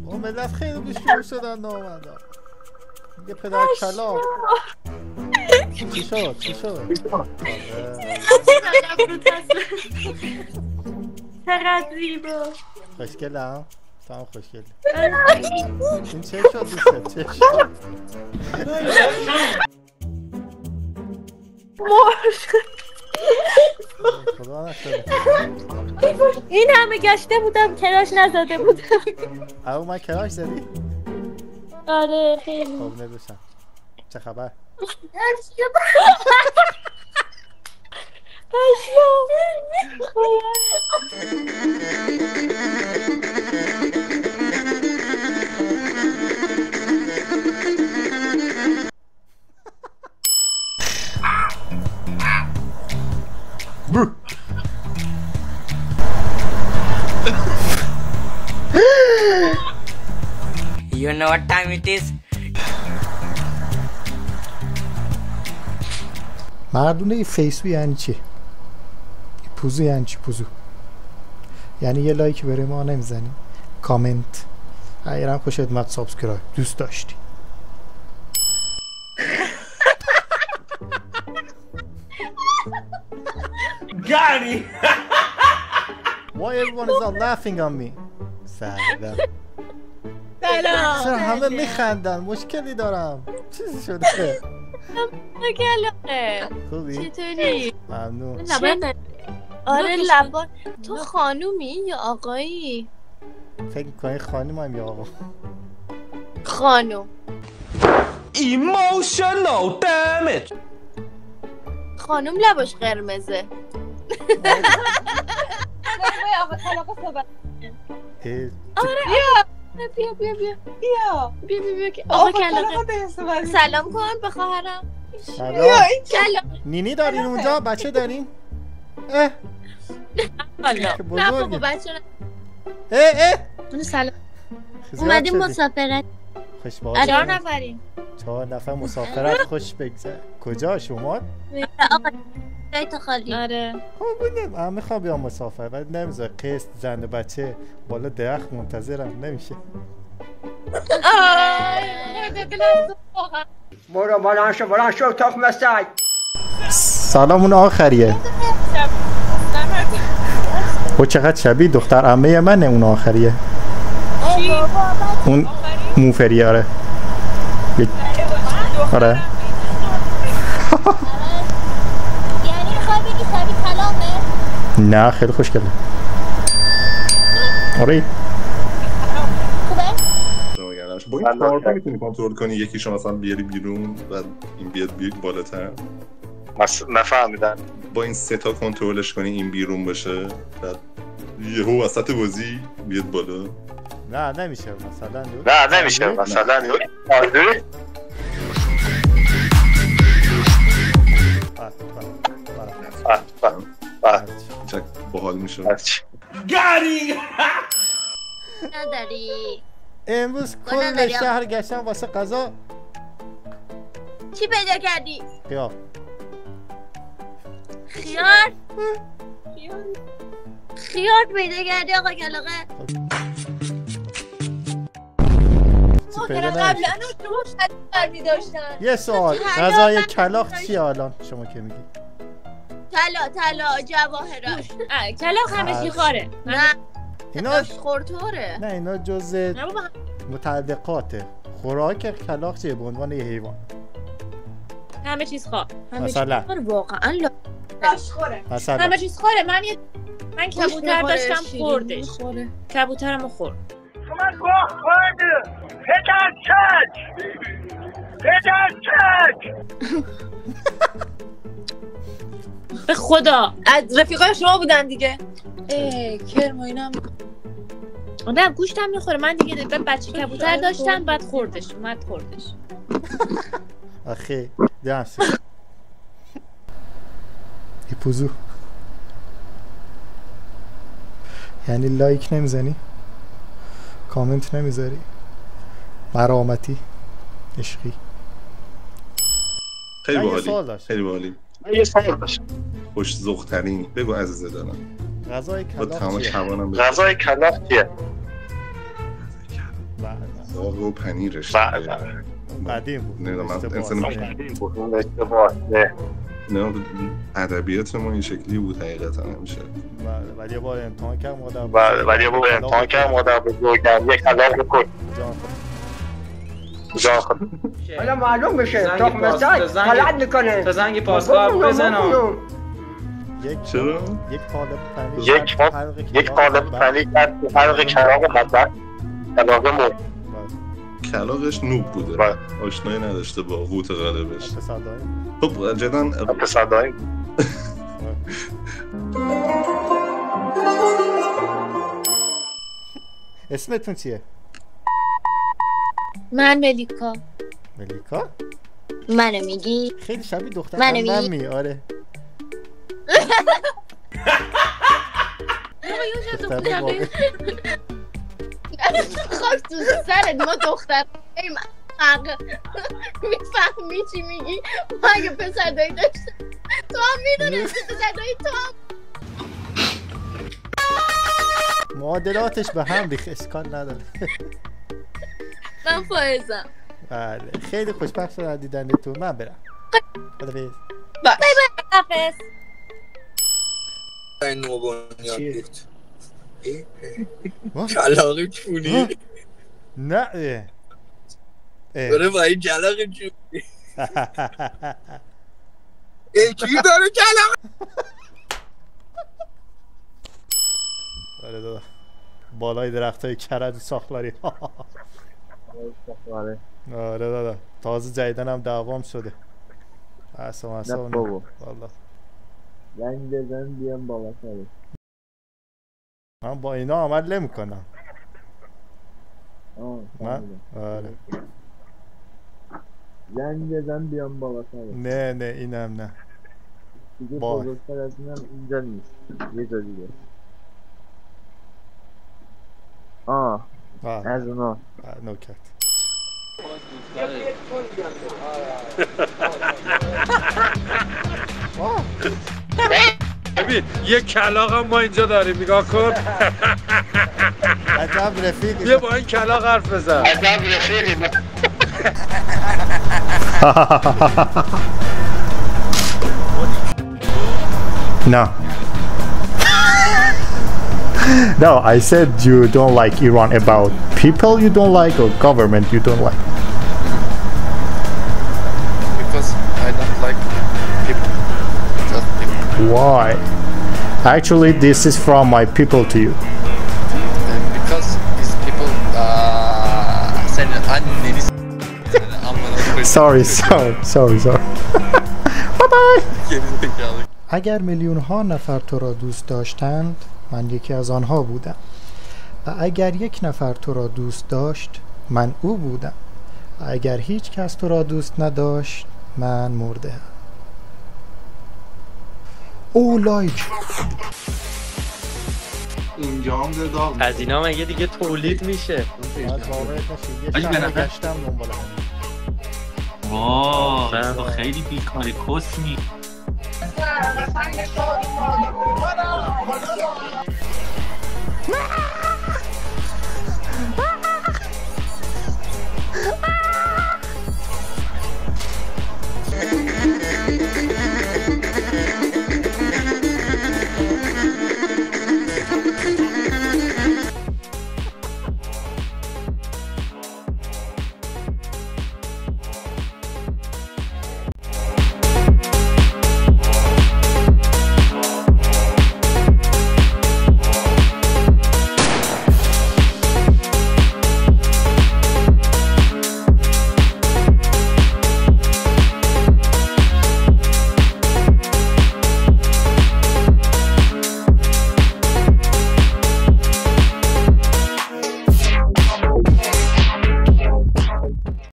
اون ملت خیلی بیشتر شدن نامدن. یه پدر کلام. چی شد؟ چی شد؟ چقدر زیبا. خوشگله هم؟ تو هم خوشگله. این چه شد دوست؟ چه شد؟ خدا نکنه. این همه گشته بودم کراش نزده بودم. او من کراش زدی؟ آره خیلی. خب ندوشم. چه خبر؟ You know what time it is? مردونه فیسبوک یعنی چی؟ پوزو یعنی چی پوزو؟ یعنی یه لایک بره ما نمیزنی؟ کامنت اگرم خوشت اومد سابسکرایب دوست داشتی Got Why everyone is not laughing on me? سلام سلام. چرا همه میخندن؟ مشکلی دارم چیزی شده؟ کلاقه. خوبی؟ چطوری؟ ممنون آره لبان. تو خانومی یا آقایی؟ فکر کنی خانم هم یا آقا؟ خانوم. Emotional damage. خانوم لباش قرمزه. بیا بیا بیا بیا که آقا کلاقه سلام کن به خواهرم. سلام کلاقه نینی دارین اونجا؟ بچه دارین؟ اه که نه بابا بزرگه بچه اه سلام. زیاد اومدیم شدی. مسافرت. خوش باشه 4 نفریم. 4 نفر مسافرت خوش بگذره. کجا شما؟ آقا جای تو خالی. آره خب من میخوام بیام مسافر ولی نمیذاره قسط زن و بچه بالا درخت منتظرم نمیشه برو بلند شو تخم سگ. سلام اون آخریه او چقدر شبیه دختر عمه منه اون آخریه اون موفریه آره آره یعنی میخوای بگی شبیه کلامه؟ نه خیلی خوشگله آره با این چهارتا میتونی کنترل کنی یکیشو مثلا بیاری بیرون و این بیاد بالاتر نفهمیدن با این سه تا کنترلش کنی این بیرون باشه بعد یهو وسط بازی بیاد بالا نه نمیشه مثلا نه نمیشه مثلا چک باحال میشه نداری. امروز کل شهر گشتم واسه غذا چی پیدا کردی؟ خیار خیار پیدا کردی آقا کلاقه؟ پیدا قبلا نمیشه شما شدی داشتن. یه سوال غذای کلاغ چیه الان شما که میگی طلا جواهرات. کلاغ همه چی خاره. نه اینا خورتوره. نه اینا جزء متعلقاته خوراک کلاغ چیه به عنوان یه حیوان همه چیز خواه. مثلا واقعا مثلا همه چیز خوره. من کبوتر داشتم خوردش. کبوترمو خورد. به خدا از رفیقای شما بودن دیگه. کرم و اینم نه گوشتم میخوره. من دیگه بچه کبوتر داشتم بعد خوردش آخه دمسی ای پوزو یعنی لایک نمیزنی کامنت نمیذاری مرامتی عشقی خیلی من یه سوال باحالی داشتم. خیلی باحالی یه سوال داشتم خوش ذوق‌ترین بگو عزیز دارم غذای با کلاغ تمام چیه؟ توانم غذای کلاغ چیه؟ داغ و پنیرش قدیم بود نمیدونم من اشتباه. انسان اون اشتباه نه. نه ادبیات ما این شکلی بود حقیقتا همیشه بله ولی یه بار امتحان کردم مادر ولی یه بار امتحان کردم مادر بزرگم یک کلاغ رو کشت. جان خود. حالا معلوم بشه تخم سگ غلط میکنه تا زنگ پاسگاه بزنم. چرا؟ یک قالب پنیر یک قالب پنیر کرد تو حلق کلاغ مطبخ کلاغ مرد. کلاغش نوب بوده بله. آشنایی نداشته با قوت غالبش تصدایی خب جدا پسردایی اسمتون چیه؟ من ملیکا. ملیکا؟ منو میگی؟ خیلی شبیه دختر منو میگی؟ عممی آره دختر واقعی خاک تو سرت ما دختر حق میفهمی چی میگی؟ ما اگه پسر دایی داشتم تو هم میدونستی پسر دایی تو هم معادلاتش به هم ریخ اشکال نداره من فائزم. بله خیلی خوشبخت شدم دیدنتون من برم خدافظ بای بای این نوبانیان بود کلاغ چونی نه داره با این کلاغ چونی کی داره کلاغ آره دادا بالای درخت های کرج ساخلاری آره دادا تازه جدیدن هم دوام شده اصلا والله زنگ بزن بیام بالا سرش من با اینا عمل نمی کنم من آره زنگ بزن بیام بالا سرش نه اینم نه دیگه بزرگتر از اینم اینجا نیست یه جا دیگه از اونا نوکت ببین یه کلاغ هم ما اینجا داریم نگاه کن عجب رفیقی بیا با این کلاغ حرف بزن عجب رفیقی No. No, I said you don't like Iran about people you don't like or government you don't like. Because I don't like people. Just people. Why? Actually, this is from my people to you. Because these people send Sorry. Bye bye. اگر میلیون ها نفر تو را دوست داشتند من یکی از آنها بودم و اگر یک نفر تو را دوست داشت من او بودم و اگر هیچ کس تو را دوست نداشت من مرده ام. او لایک اینجا هم داغ از اینا مگه دیگه تولید میشه گشتم دنبال واه تو خیلی بیکاری کس می